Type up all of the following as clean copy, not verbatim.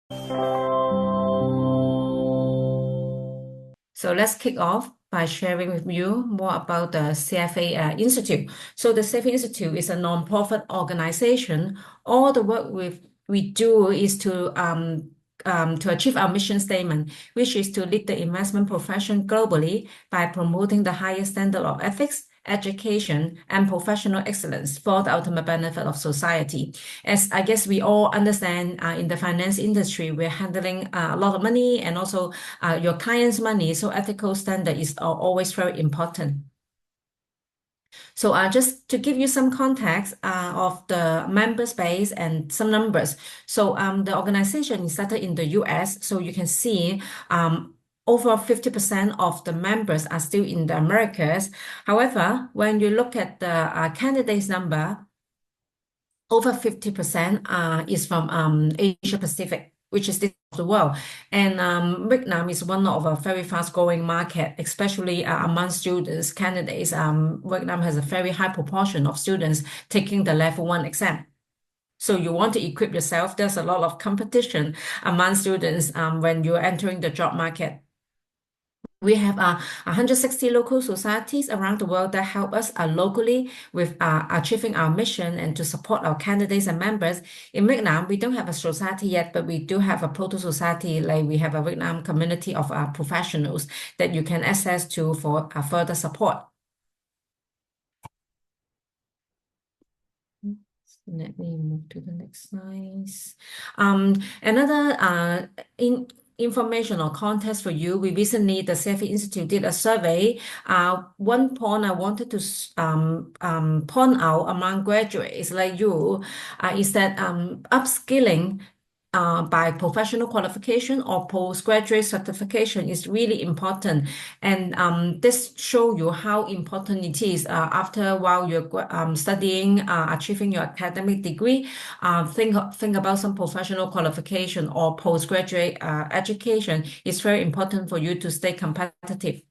So let's kick off by sharing with you more about the CFA Institute. So the CFA Institute is a non-profit organization. All the work we do is to achieve our mission statement, which is to lead the investment profession globally by promoting the highest standard of ethics, education, and professional excellence for the ultimate benefit of society. As I guess we all understand, in the finance industry, we're handling a lot of money and also your client's money. So ethical standard is always very important. So just to give you some context of the member base and some numbers. So the organization is started in the US. So you can see over 50% of the members are still in the Americas. However, when you look at the candidates number, over 50% is from Asia Pacific, which is the world. And Vietnam is one of a very fast growing market, especially among students, candidates. Vietnam has a very high proportion of students taking the level 1 exam. So you want to equip yourself. There's a lot of competition among students when you're entering the job market. We have 160 local societies around the world that help us locally with achieving our mission and to support our candidates and members. In Vietnam, we don't have a society yet, but we do have a proto society. Like we have a Vietnam community of professionals that you can access to for further support. Let me move to the next slide. Another information or context for you. We recently, the CFA Institute did a survey. One point I wanted to point out among graduates like you is that upskilling by professional qualification or postgraduate certification is really important. And this show you how important it is after while you're studying, achieving your academic degree. Think about some professional qualification or postgraduate education. It's very important for you to stay competitive.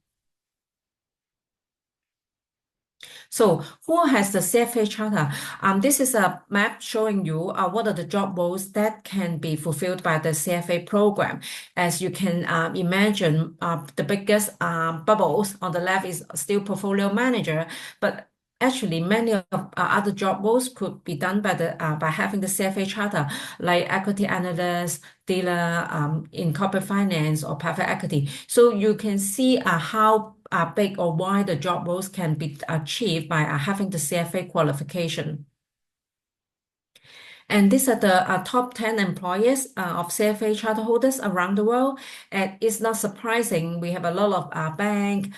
So who has the CFA charter? This is a map showing you what are the job roles that can be fulfilled by the CFA program. As you can imagine, the biggest bubbles on the left is still portfolio manager, but actually many of other job roles could be done by having the CFA charter, like equity analyst, dealer in corporate finance or private equity. So you can see how big or wide the job roles can be achieved by having the CFA qualification. And these are the top 10 employers of CFA charterholders around the world. And it's not surprising. We have a lot of bank,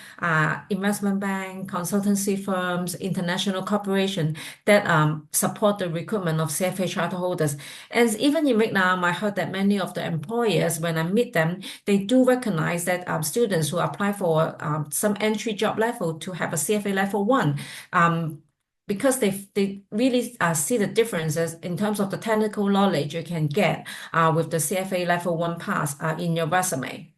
investment bank, consultancy firms, international corporation that support the recruitment of CFA charterholders. And even in Vietnam, I heard that many of the employers, when I meet them, they do recognize that students who apply for some entry job level to have a CFA level 1, because they really see the differences in terms of the technical knowledge you can get with the CFA level 1 pass in your resume.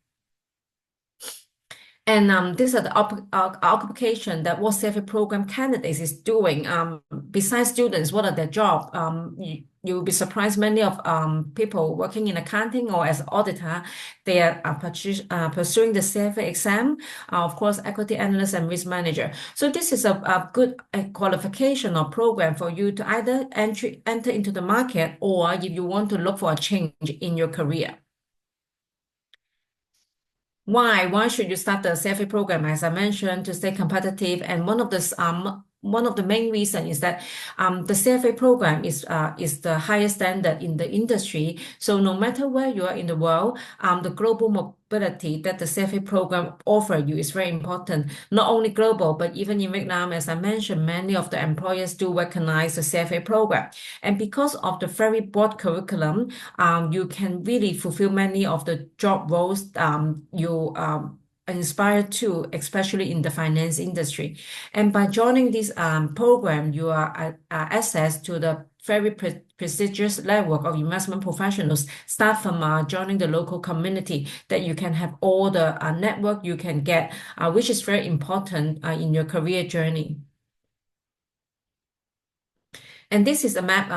And these are the occupation that what CFA program candidates is doing. Besides students, what are their job? You'll be surprised many of people working in accounting or as auditor, they are pursuing the CFA exam. Of course, equity analyst and risk manager. So this is a good qualification or program for you to either enter into the market or if you want to look for a change in your career. Why should you start the CFA program? As I mentioned, to stay competitive. And one of the main reasons is that the CFA program is the highest standard in the industry. So no matter where you are in the world, the global mobility that the CFA program offer you is very important. Not only global, but even in Vietnam, as I mentioned, many of the employers do recognize the CFA program. And because of the very broad curriculum, you can really fulfill many of the job roles you inspired to, especially in the finance industry. And by joining this program, you are access to the very prestigious network of investment professionals. Start from joining the local community that you can have all the network you can get, which is very important in your career journey. And this is a map,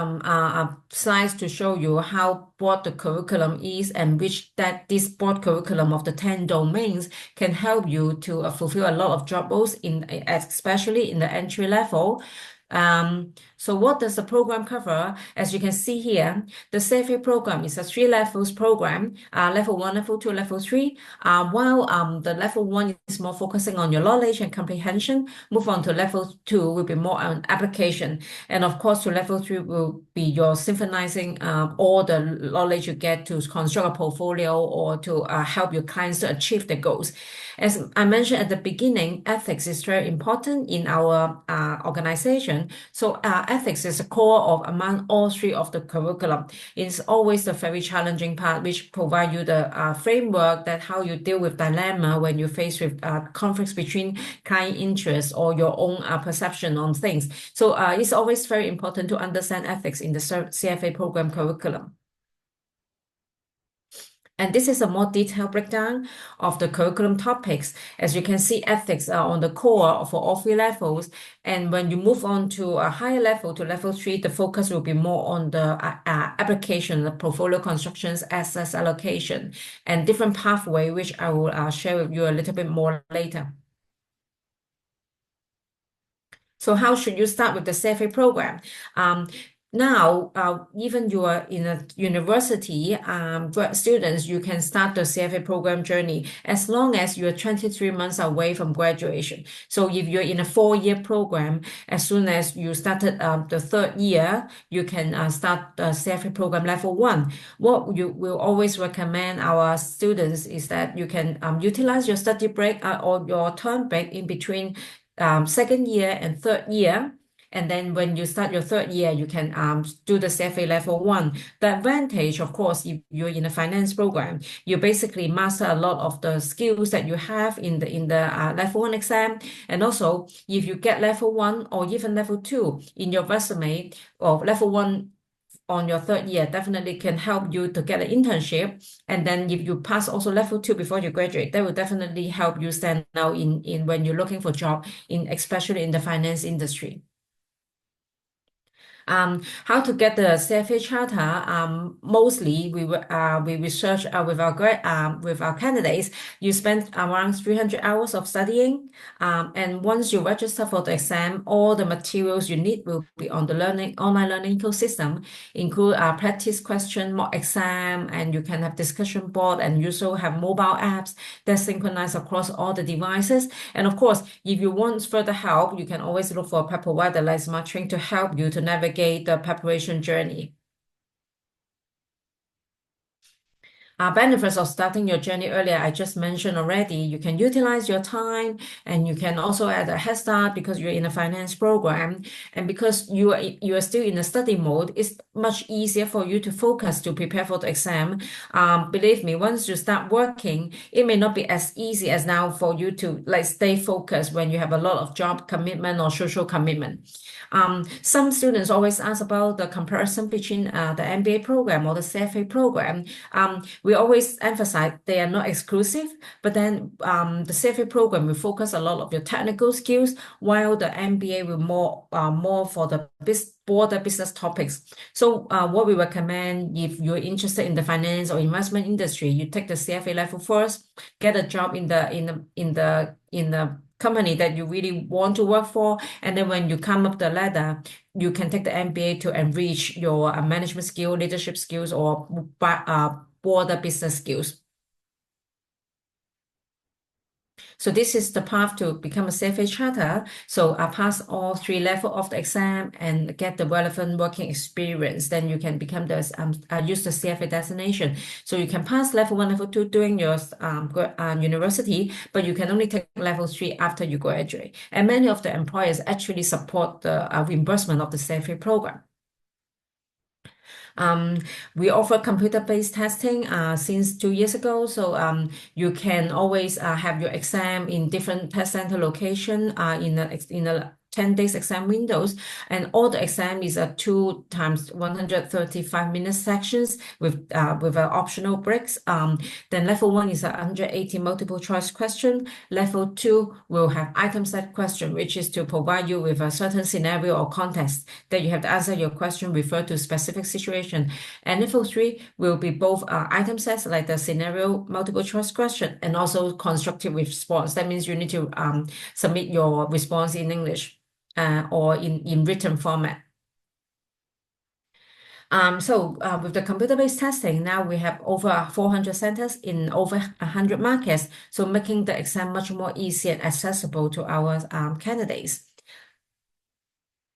slides to show you how broad the curriculum is and which that this broad curriculum of the 10 domains can help you to fulfill a lot of job roles especially in the entry level. So what does the program cover? As you can see here, the CFA program is a 3 levels program, level 1, level 2, level 3. While the level 1 is more focusing on your knowledge and comprehension, move on to level 2 will be more on application. And of course, to level 3 will be your synchronizing all the knowledge you get to construct a portfolio or to help your clients to achieve their goals. As I mentioned at the beginning, ethics is very important in our organization. So ethics is the core of among all 3 of the curriculum. It's always the very challenging part, which provide you the framework that how you deal with dilemma when you face with conflicts between client interests or your own perception on things. So it's always very important to understand ethics in the CFA program curriculum. And this is a more detailed breakdown of the curriculum topics. As you can see, ethics are on the core for all 3 levels. And when you move on to a higher level, to level 3, the focus will be more on the application, the portfolio constructions, assets allocation, and different pathway, which I will share with you a little bit more later. So how should you start with the CFA program? Now, even you are in a university, students, you can start the CFA program journey as long as you're 23 months away from graduation. So if you're in a 4-year program, as soon as you started the 3rd year, you can start the CFA program level 1. What you will always recommend our students is that you can utilize your study break or your term break in between 2nd year and 3rd year. And then when you start your 3rd year, you can do the CFA level 1. The advantage, of course, if you're in a finance program, you basically master a lot of the skills that you have in the level 1 exam. And also, if you get level 1 or even level 2 in your resume, or level 1 on your 3rd year, definitely can help you to get an internship. And then if you pass also level 2 before you graduate, that will definitely help you stand out in when you're looking for job, especially in the finance industry. How to get the CFA charter? Mostly we research with our candidates. You spend around 300 hours of studying, and once you register for the exam, all the materials you need will be on the online learning ecosystem, include practice question, mock exam, and you can have discussion board, and you also have mobile apps that synchronize across all the devices. And of course, if you want further help, you can always look for a prep provider like SmartTrain to help you to navigate the preparation journey. Benefits of starting your journey earlier, I just mentioned already. You can utilize your time, and you can also add a head start because you're in a finance program, and because you are still in a study mode, it's much easier for you to focus to prepare for the exam. Believe me, once you start working, it may not be as easy as now for you to stay focused when you have a lot of job commitment or social commitment. Some students always ask about the comparison between the MBA program or the CFA program. We always emphasize they are not exclusive, but then the CFA program will focus a lot of your technical skills, while the MBA will more for the broader business topics. So what we recommend, if you're interested in the finance or investment industry, you take the CFA level first, get a job in the company that you really want to work for, and then when you come up the ladder, you can take the MBA to enrich your management skill, leadership skills, or broader business skills. So this is the path to become a CFA charter. So pass all 3 levels of the exam and get the relevant working experience. Then you can become use the CFA designation. So you can pass level 1, level 2 during your university, but you can only take level 3 after you graduate. And many of the employers actually support the reimbursement of the CFA program. We offer computer-based testing since 2 years ago. So you can always have your exam in different test center location in a 10 days exam windows, and all the exam is a 2 times 135-minute sections with optional breaks. Then level 1 is a 180 multiple choice question. Level 2 will have item set question, which is to provide you with a certain scenario or context that you have to answer your question refer to specific situation. And level 3 will be both item sets like the scenario multiple choice question and also constructive response. That means you need to submit your response in English or in written format. With the computer-based testing, now we have over 400 centers in over 100 markets, so making the exam much more easy and accessible to our candidates.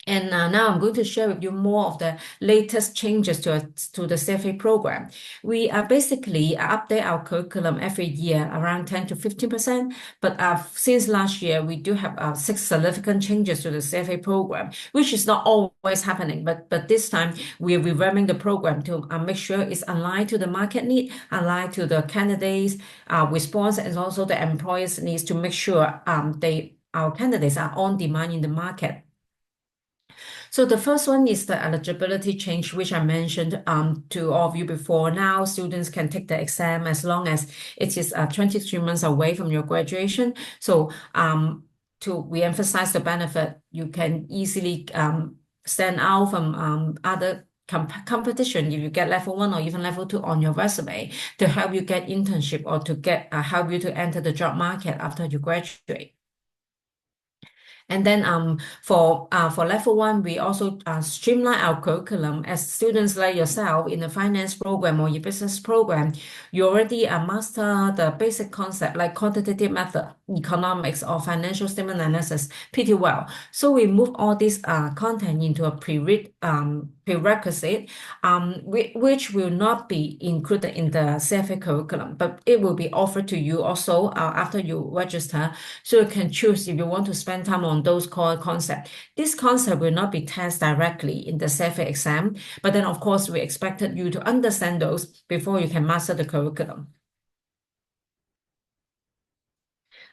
And now I'm going to share with you more of the latest changes to the CFA program. We basically update our curriculum every year around 10 to 15%, but since last year, we do have 6 significant changes to the CFA program, which is not always happening, but this time we're revamping the program to make sure it's aligned to the market need, aligned to the candidates' response, and also the employers' needs to make sure our candidates are on demand in the market. So the first one is the eligibility change, which I mentioned to all of you before. Now students can take the exam as long as it is 23 months away from your graduation. So to re-emphasize the benefit, you can easily stand out from other competition if you get level 1 or even level 2 on your resume to help you get internship or to get help you to enter the job market after you graduate. And then for level 1, we also streamline our curriculum. As students like yourself in the finance program or your business program, you already master the basic concept like quantitative method, economics, or financial statement analysis pretty well. So we move all this content into a prerequisite, which will not be included in the CFA curriculum, but it will be offered to you also after you register. So you can choose if you want to spend time on those core concepts. This concept will not be tested directly in the CFA exam, but then of course we expected you to understand those before you can master the curriculum.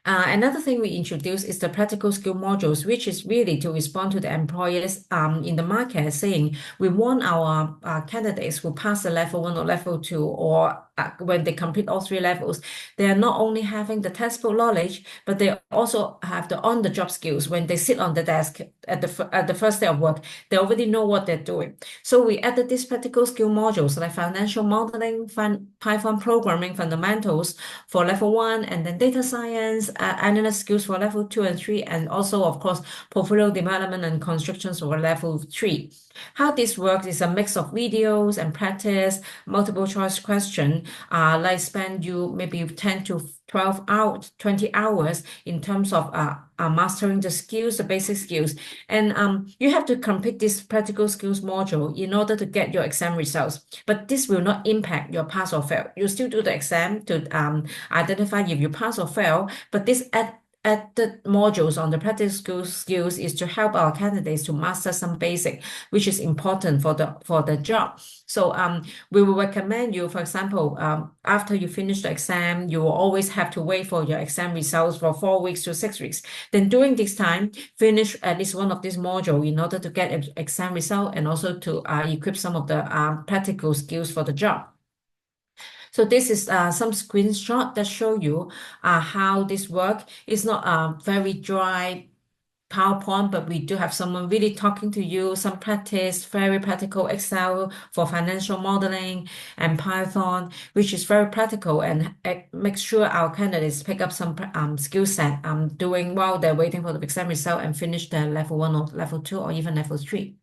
Another thing we introduced is the practical skill modules, which is really to respond to the employers in the market saying we want our candidates who pass the level 1 or level 2 or when they complete all 3 levels, they are not only having the textbook knowledge, but they also have the on-the-job skills. When they sit on the desk at the first day of work, they already know what they're doing. So we added these practical skill modules like financial modeling, Python programming fundamentals for level 1, and then data science, analyst skills for level 2 and 3, and also, of course, portfolio development and constructions for level 3. How this works is a mix of videos and practice, multiple choice question, like spend you maybe 10 to 12 hours, 20 hours in terms of mastering the skills, the basic skills. And you have to complete this practical skills module in order to get your exam results. But this will not impact your pass or fail. You still do the exam to identify if you pass or fail, but this added modules on the practical skills is to help our candidates to master some basic, which is important for the job. So we will recommend you, for example, after you finish the exam, you will always have to wait for your exam results for 4 weeks to 6 weeks. Then during this time, finish at least one of these modules in order to get an exam result and also to equip some of the practical skills for the job. So this is some screenshot that show you how this work. It's not a very dry PowerPoint, but we do have someone really talking to you, some practice, very practical Excel for financial modeling and Python, which is very practical and makes sure our candidates pick up some skill set doing while they're waiting for the exam result and finish their level 1 or level 2 or even level 3.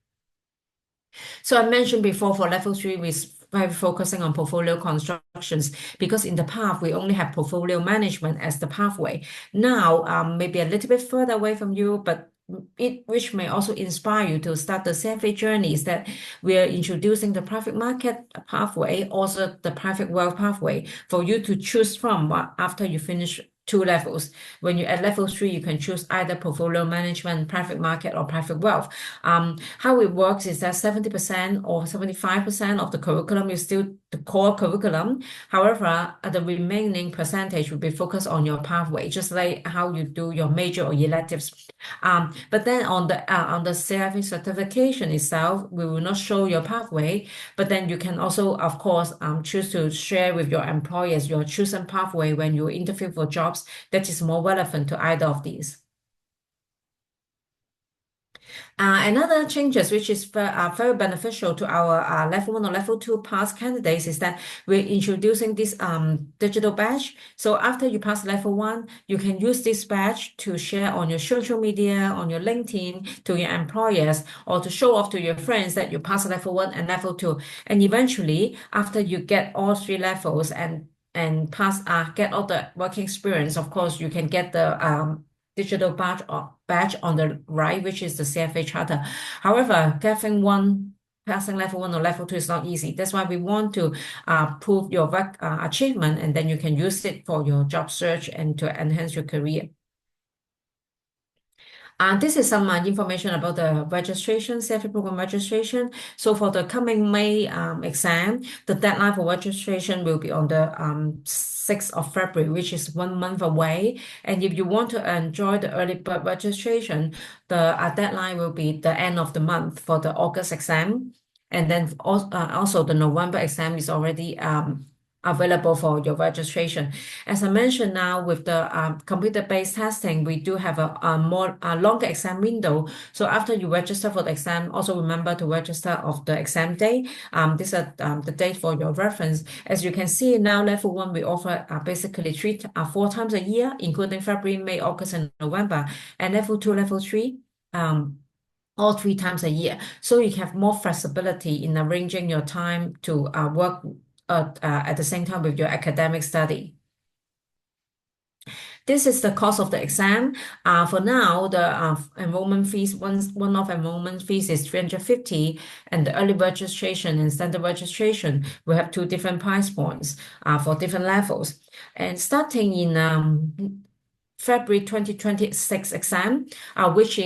So I mentioned before for level 3, we're very focusing on portfolio constructions because in the past, we only have portfolio management as the pathway. Now, maybe a little bit further away from you, but which may also inspire you to start the CFA journey is that we are introducing the private market pathway, also the private wealth pathway for you to choose from after you finish 2 levels. When you're at level 3, you can choose either portfolio management, private market, or private wealth. How it works is that 70% or 75% of the curriculum is still the core curriculum. However, the remaining percentage will be focused on your pathway, just like how you do your major or electives. But then on the CFA certification itself, we will not show your pathway, but then you can also, of course, choose to share with your employers your chosen pathway when you interview for jobs that is more relevant to either of these. Another changes which is very beneficial to our level 1 or level 2 pass candidates is that we're introducing this digital badge. So after you pass level 1, you can use this badge to share on your social media, on your LinkedIn, to your employers, or to show off to your friends that you passed level 1 and level 2. And eventually, after you get all 3 levels and get all the working experience, of course, you can get the digital badge on the right, which is the CFA Charter. However, passing level 1 or level 2 is not easy. That's why we want to prove your work achievement, and then you can use it for your job search and to enhance your career. This is some information about the registration, CFA program registration. So for the coming May exam, the deadline for registration will be on the 6th of February, which is 1 month away. And if you want to enjoy the early bird registration, the deadline will be the end of the month for the August exam. And then also the November exam is already available for your registration. As I mentioned now, with the computer-based testing, we do have a more longer exam window. So after you register for the exam, also remember to register of the exam day. These are the date for your reference. As you can see now, level 1 we offer basically 4 times a year, including February, May, August, and November. And level 2, level 3. All 3 times a year. So you have more flexibility in arranging your time to work at the same time with your academic study. This is the cost of the exam. For now, the enrollment fees, one-off enrollment fees is $350, and the early registration and standard registration will have 2 different price points for different levels. And starting in February 2026 exam, which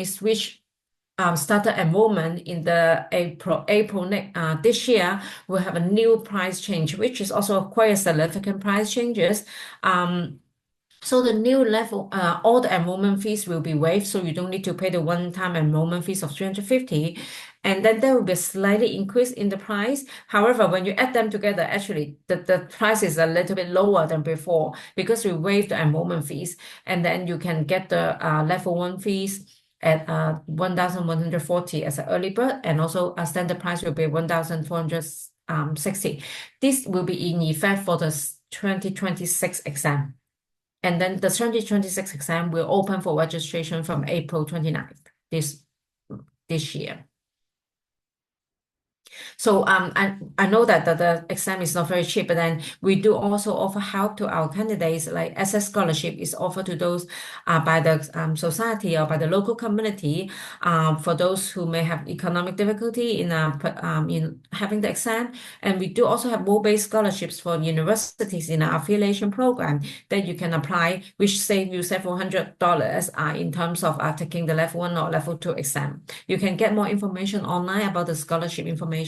started enrollment in the April this year, we'll have a new price change, which is also quite a significant price changes. So the new level, all the enrollment fees will be waived, so you don't need to pay the one-time enrollment fees of $350. And then there will be a slightly increase in the price. However, when you add them together, actually the price is a little bit lower than before because we waived the enrollment fees. And then you can get the level 1 fees at 1,140 as an early bird, and also a standard price will be 1,460. This will be in effect for the 2026 exam. And then the 2026 exam will open for registration from April 29th this year. So I know that the exam is not very cheap, but then we do also offer help to our candidates, like access scholarship is offered to those by the society or by the local community for those who may have economic difficulty in having the exam. And we do also have role-based scholarships for universities in our affiliation program that you can apply, which save you several $100 in terms of taking the level 1 or level 2 exam. You can get more information online about the scholarship information.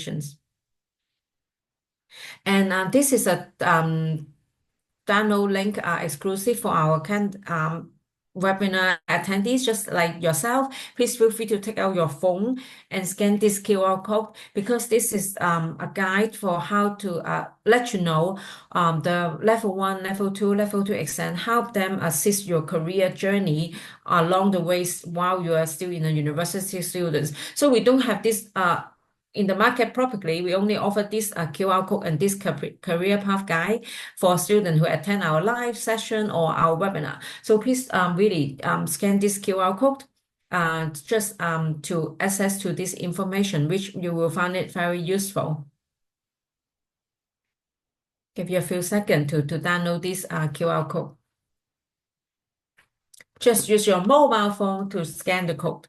And this is a download link exclusive for our webinar attendees, just like yourself. Please feel free to take out your phone and scan this QR code, because this is a guide for how to let you know the level 1, level 2, level 2 exam, help them assist your career journey along the ways while you are still in a university students. So we don't have this in the market properly. We only offer this QR code and this career path guide for students who attend our live session or our webinar. So please really scan this QR code just to access to this information, which you will find it very useful. Give you a few seconds to download this QR code. Just use your mobile phone to scan the code.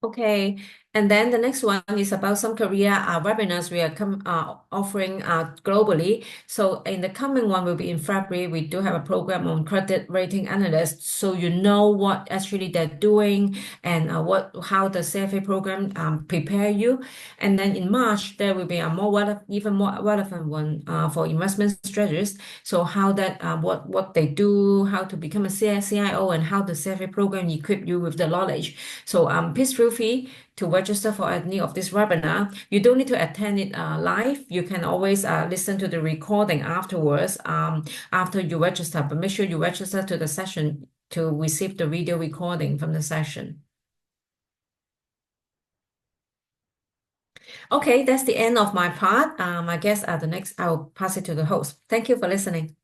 Okay, And then the next one is about some career webinars we are offering globally. So in the coming one will be in February. We do have a program on credit rating analysts, so you know what actually they're doing and how the CFA program prepare you. And then in March there will be a even more relevant one for investment strategists. So how that what they do, how to become a CIO, and how the CFA program equip you with the knowledge. So please feel free to register for any of this webinar. You don't need to attend it live. You can always listen to the recording afterwards after you register, but make sure you register to the session to receive the video recording from the session. Okay, that's the end of my part. I guess the next I'll pass it to the host. Thank you for listening.